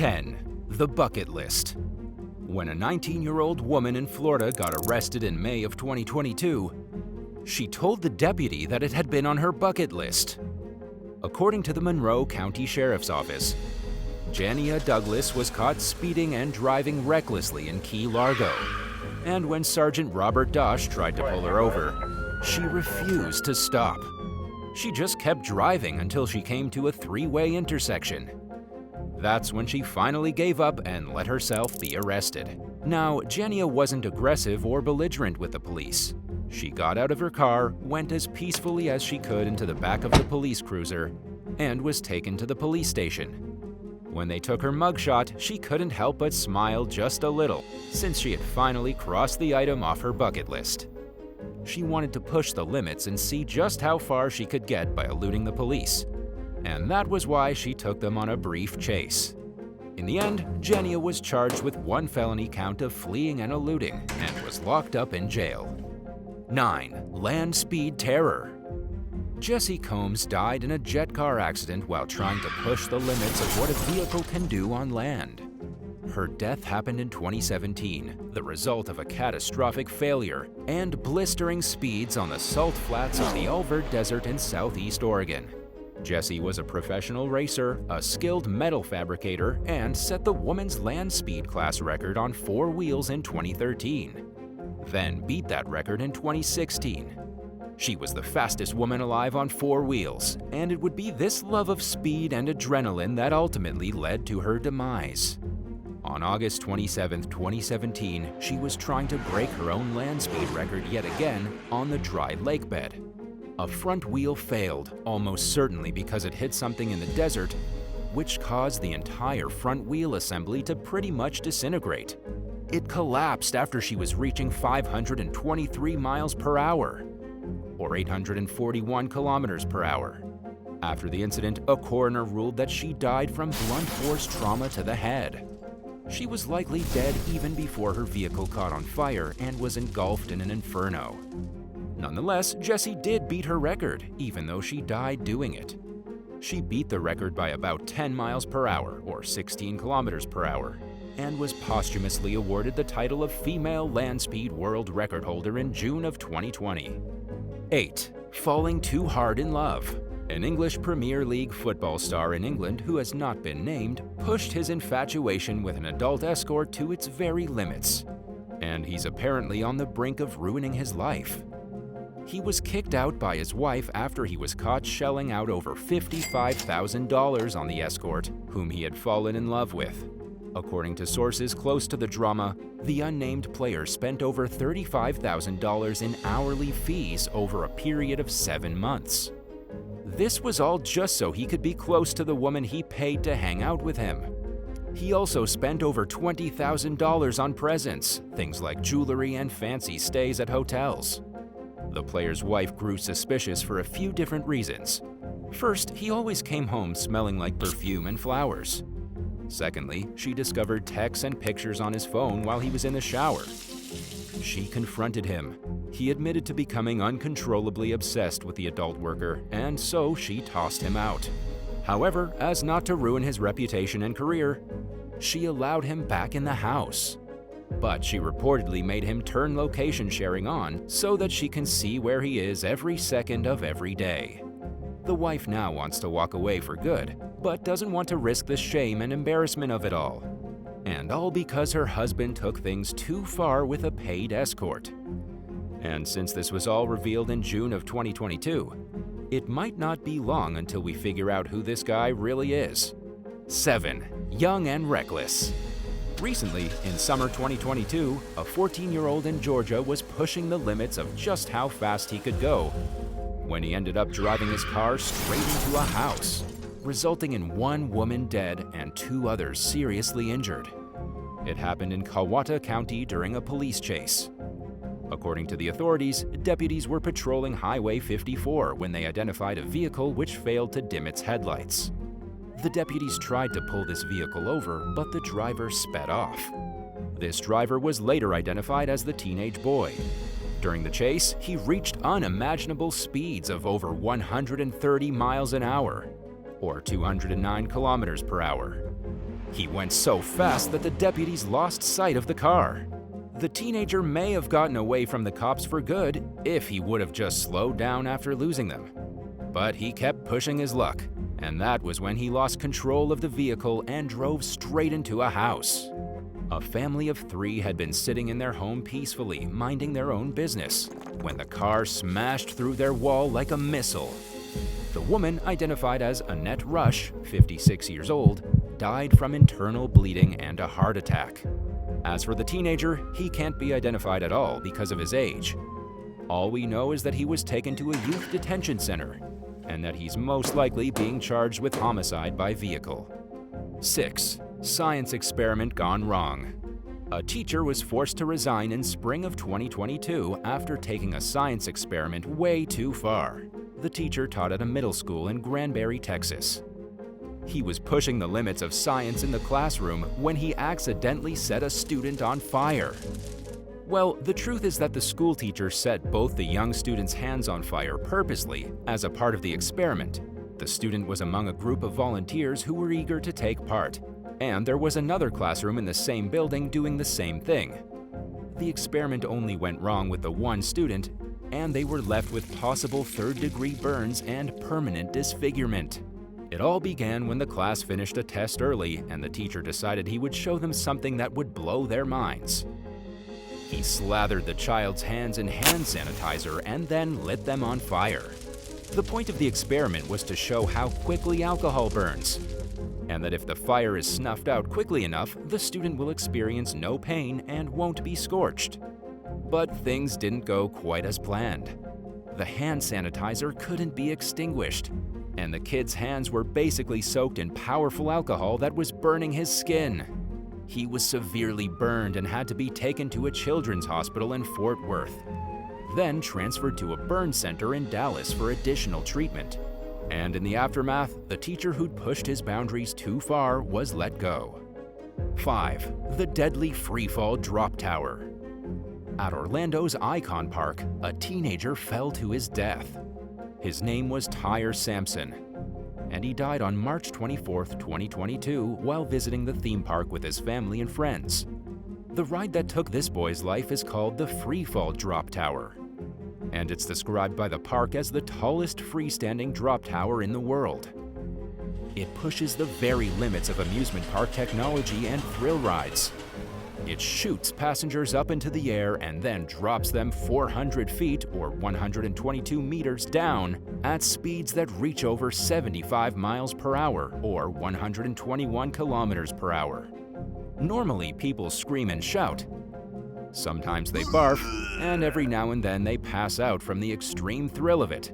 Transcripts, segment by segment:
10. The bucket list. When a 19-year-old woman in Florida got arrested in May of 2022, she told the deputy that it had been on her bucket list. According to the Monroe County Sheriff's Office, Jania Douglas was caught speeding and driving recklessly in Key Largo, and when Sergeant Robert Dosh tried to pull her over, she refused to stop. She just kept driving until she came to a three-way intersection. That's when she finally gave up and let herself be arrested. Now, Jania wasn't aggressive or belligerent with the police. She got out of her car, went as peacefully as she could into the back of the police cruiser, and was taken to the police station. When they took her mugshot, she couldn't help but smile just a little, since she had finally crossed the item off her bucket list. She wanted to push the limits and see just how far she could get by eluding the police, and that was why she took them on a brief chase. In the end, Jania was charged with one felony count of fleeing and eluding and was locked up in jail. 9. Land speed terror. Jessie Combs died in a jet car accident while trying to push the limits of what a vehicle can do on land. Her death happened in 2017, the result of a catastrophic failure and blistering speeds on the salt flats of the Alvord Desert in southeast Oregon. Jessie was a professional racer, a skilled metal fabricator, and set the women's land speed class record on 4 wheels in 2013. Then beat that record in 2016. She was the fastest woman alive on 4 wheels, and it would be this love of speed and adrenaline that ultimately led to her demise. On August 27, 2017, she was trying to break her own land speed record yet again on the dry lake bed. A front wheel failed, almost certainly because it hit something in the desert, which caused the entire front wheel assembly to pretty much disintegrate. It collapsed after she was reaching 523 miles per hour, or 841 kilometers per hour. After the incident, a coroner ruled that she died from blunt force trauma to the head. She was likely dead even before her vehicle caught on fire and was engulfed in an inferno. Nonetheless, Jessie did beat her record, even though she died doing it. She beat the record by about 10 miles per hour, or 16 kilometers per hour, and was posthumously awarded the title of Female Land Speed World Record Holder in June of 2020. 8. Falling too hard in love. An English Premier League football star in England who has not been named pushed his infatuation with an adult escort to its very limits, and he's apparently on the brink of ruining his life. He was kicked out by his wife after he was caught shelling out over $55,000 on the escort, whom he had fallen in love with. According to sources close to the drama, the unnamed player spent over $35,000 in hourly fees over a period of 7 months. This was all just so he could be close to the woman he paid to hang out with him. He also spent over $20,000 on presents, things like jewelry and fancy stays at hotels. The player's wife grew suspicious for a few different reasons. First, he always came home smelling like perfume and flowers. Secondly, she discovered texts and pictures on his phone while he was in the shower. She confronted him. He admitted to becoming uncontrollably obsessed with the adult worker, and so she tossed him out. However, as not to ruin his reputation and career, she allowed him back in the house. But she reportedly made him turn location sharing on so that she can see where he is every second of every day. The wife now wants to walk away for good, but doesn't want to risk the shame and embarrassment of it all. And all because her husband took things too far with a paid escort. And since this was all revealed in June of 2022, it might not be long until we figure out who this guy really is. 7. Young and reckless. Recently, in summer 2022, a 14-year-old in Georgia was pushing the limits of just how fast he could go when he ended up driving his car straight into a house, resulting in 1 woman dead and 2 others seriously injured. It happened in Kawata County during a police chase. According to the authorities, deputies were patrolling Highway 54 when they identified a vehicle which failed to dim its headlights. The deputies tried to pull this vehicle over, but the driver sped off. This driver was later identified as the teenage boy. During the chase, he reached unimaginable speeds of over 130 miles an hour, or 209 kilometers per hour. He went so fast that the deputies lost sight of the car. The teenager may have gotten away from the cops for good if he would have just slowed down after losing them. But he kept pushing his luck, and that was when he lost control of the vehicle and drove straight into a house. A family of 3 had been sitting in their home peacefully, minding their own business, when the car smashed through their wall like a missile. The woman, identified as Annette Rush, 56 years old, died from internal bleeding and a heart attack. As for the teenager, he can't be identified at all because of his age. All we know is that he was taken to a youth detention center, and that he's most likely being charged with homicide by vehicle. 6. Science experiment gone wrong. A teacher was forced to resign in spring of 2022 after taking a science experiment way too far. The teacher taught at a middle school in Granbury, Texas. He was pushing the limits of science in the classroom when he accidentally set a student on fire. Well, the truth is that the school teacher set both the young student's hands on fire purposely as a part of the experiment. The student was among a group of volunteers who were eager to take part, and there was another classroom in the same building doing the same thing. The experiment only went wrong with the one student, and they were left with possible third-degree burns and permanent disfigurement. It all began when the class finished a test early and the teacher decided he would show them something that would blow their minds. He slathered the child's hands in hand sanitizer and then lit them on fire. The point of the experiment was to show how quickly alcohol burns, and that if the fire is snuffed out quickly enough, the student will experience no pain and won't be scorched. But things didn't go quite as planned. The hand sanitizer couldn't be extinguished, and the kid's hands were basically soaked in powerful alcohol that was burning his skin. He was severely burned and had to be taken to a children's hospital in Fort Worth, then transferred to a burn center in Dallas for additional treatment. And in the aftermath, the teacher who'd pushed his boundaries too far was let go. 5. The deadly Freefall drop tower. At Orlando's Icon Park, a teenager fell to his death. His name was Tyre Sampson, and he died on March 24, 2022, while visiting the theme park with his family and friends. The ride that took this boy's life is called the Freefall Drop Tower, and it's described by the park as the tallest freestanding drop tower in the world. It pushes the very limits of amusement park technology and thrill rides. It shoots passengers up into the air and then drops them 400 feet or 122 meters down at speeds that reach over 75 miles per hour or 121 kilometers per hour. Normally, people scream and shout. Sometimes they barf, and every now and then they pass out from the extreme thrill of it.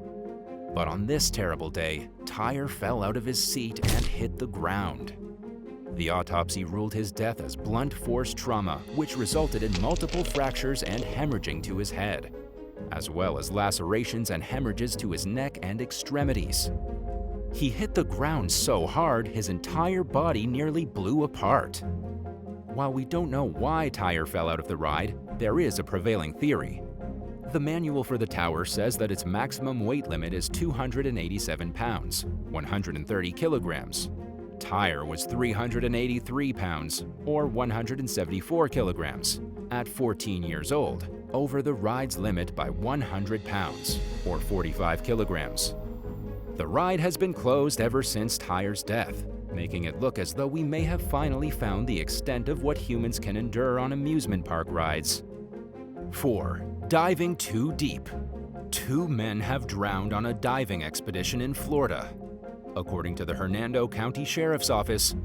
But on this terrible day, Tyre fell out of his seat and hit the ground. The autopsy ruled his death as blunt force trauma, which resulted in multiple fractures and hemorrhaging to his head, as well as lacerations and hemorrhages to his neck and extremities. He hit the ground so hard his entire body nearly blew apart. While we don't know why Tyre fell out of the ride, there is a prevailing theory. The manual for the tower says that its maximum weight limit is 287 pounds, 130 kilograms. Tyre was 383 pounds, or 174 kilograms, at 14 years old, over the ride's limit by 100 pounds, or 45 kilograms. The ride has been closed ever since Tyre's death, making it look as though we may have finally found the extent of what humans can endure on amusement park rides. 4. Diving too deep. 2 men have drowned on a diving expedition in Florida. According to the Hernando County Sheriff's Office,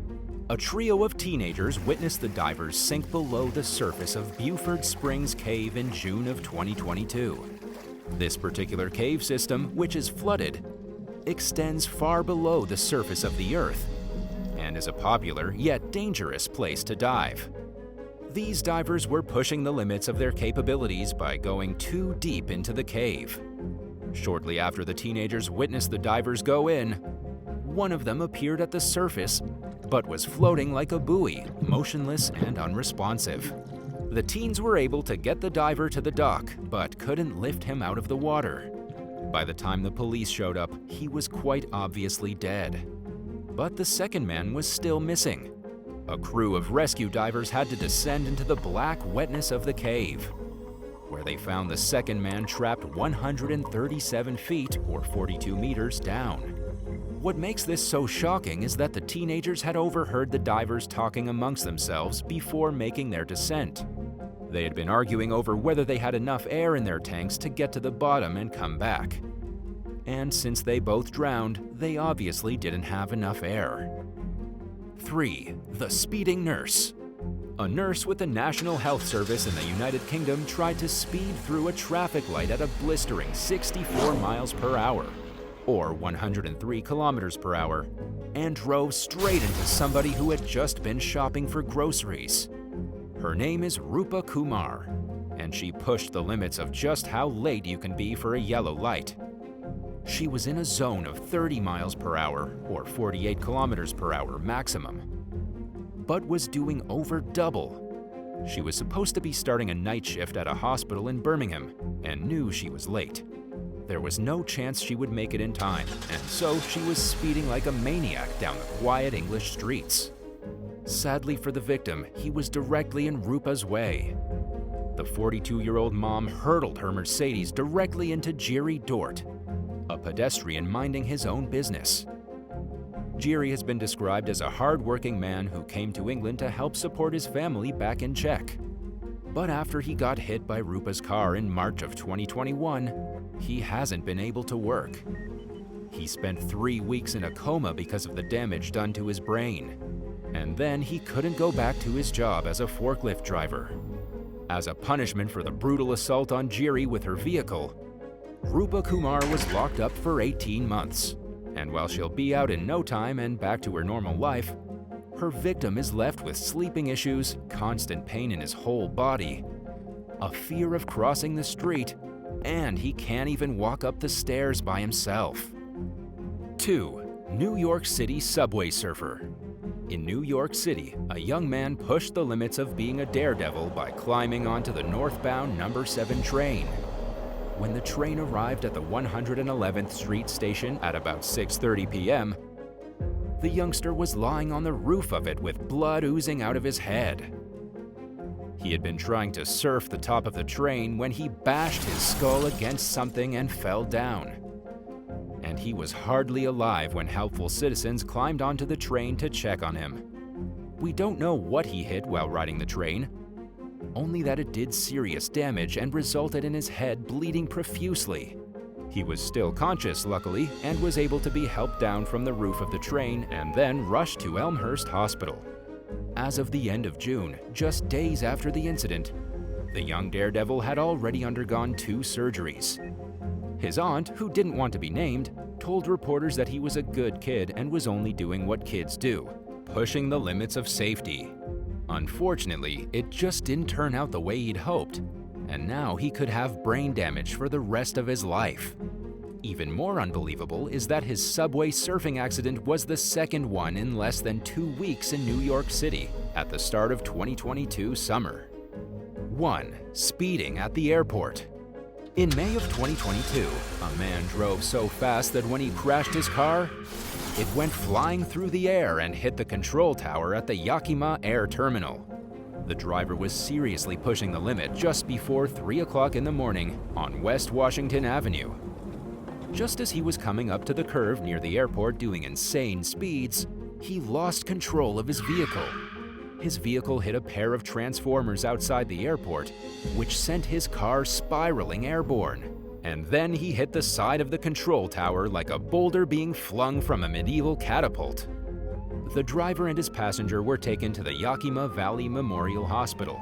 a trio of teenagers witnessed the divers sink below the surface of Buford Springs Cave in June of 2022. This particular cave system, which is flooded, extends far below the surface of the Earth and is a popular yet dangerous place to dive. These divers were pushing the limits of their capabilities by going too deep into the cave. Shortly after the teenagers witnessed the divers go in, one of them appeared at the surface, but was floating like a buoy, motionless and unresponsive. The teens were able to get the diver to the dock, but couldn't lift him out of the water. By the time the police showed up, he was quite obviously dead. But the second man was still missing. A crew of rescue divers had to descend into the black wetness of the cave, where they found the second man trapped 137 feet or 42 meters down. What makes this so shocking is that the teenagers had overheard the divers talking amongst themselves before making their descent. They had been arguing over whether they had enough air in their tanks to get to the bottom and come back. And since they both drowned, they obviously didn't have enough air. 3. The speeding nurse. A nurse with the National Health Service in the United Kingdom tried to speed through a traffic light at a blistering 64 miles per hour, or 103 kilometers per hour, and drove straight into somebody who had just been shopping for groceries. Her name is Rupa Kumar, and she pushed the limits of just how late you can be for a yellow light. She was in a zone of 30 miles per hour, or 48 kilometers per hour maximum, but was doing over double. She was supposed to be starting a night shift at a hospital in Birmingham and knew she was late. There was no chance she would make it in time, and so she was speeding like a maniac down the quiet English streets. Sadly for the victim, he was directly in Rupa's way. The 42-year-old mom hurtled her Mercedes directly into Jiri Dort, a pedestrian minding his own business. Jiri has been described as a hard-working man who came to England to help support his family back in Czech. But after he got hit by Rupa's car in March of 2021, he hasn't been able to work. He spent 3 weeks in a coma because of the damage done to his brain, and then he couldn't go back to his job as a forklift driver. As a punishment for the brutal assault on Jiri with her vehicle, Rupa Kumar was locked up for 18 months. And while she'll be out in no time and back to her normal life, her victim is left with sleeping issues, constant pain in his whole body, a fear of crossing the street, and he can't even walk up the stairs by himself. 2. New York City Subway Surfer. In New York City, a young man pushed the limits of being a daredevil by climbing onto the northbound number 7 train. When the train arrived at the 111th Street station at about 6:30 p.m., the youngster was lying on the roof of it with blood oozing out of his head. He had been trying to surf the top of the train when he bashed his skull against something and fell down. And he was hardly alive when helpful citizens climbed onto the train to check on him. We don't know what he hit while riding the train, only that it did serious damage and resulted in his head bleeding profusely. He was still conscious, luckily, and was able to be helped down from the roof of the train and then rushed to Elmhurst Hospital. As of the end of June, just days after the incident, the young daredevil had already undergone 2 surgeries. His aunt, who didn't want to be named, told reporters that he was a good kid and was only doing what kids do, pushing the limits of safety. Unfortunately, it just didn't turn out the way he'd hoped, and now he could have brain damage for the rest of his life. Even more unbelievable is that his subway surfing accident was the second one in less than 2 weeks in New York City at the start of 2022 summer. 1. Speeding at the airport. In May of 2022, a man drove so fast that when he crashed his car, it went flying through the air and hit the control tower at the Yakima Air Terminal. The driver was seriously pushing the limit just before 3 o'clock in the morning on West Washington Avenue. Just as he was coming up to the curve near the airport doing insane speeds, he lost control of his vehicle. His vehicle hit a pair of transformers outside the airport, which sent his car spiraling airborne. And then he hit the side of the control tower like a boulder being flung from a medieval catapult. The driver and his passenger were taken to the Yakima Valley Memorial Hospital,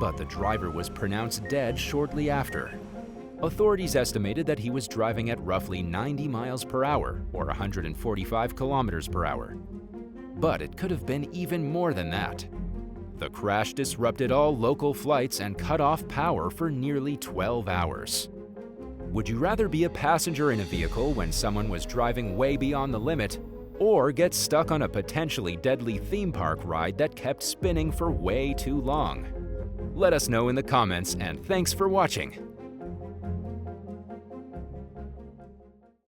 but the driver was pronounced dead shortly after. Authorities estimated that he was driving at roughly 90 miles per hour, or 145 kilometers per hour. But it could have been even more than that. The crash disrupted all local flights and cut off power for nearly 12 hours. Would you rather be a passenger in a vehicle when someone was driving way beyond the limit, or get stuck on a potentially deadly theme park ride that kept spinning for way too long? Let us know in the comments, and thanks for watching.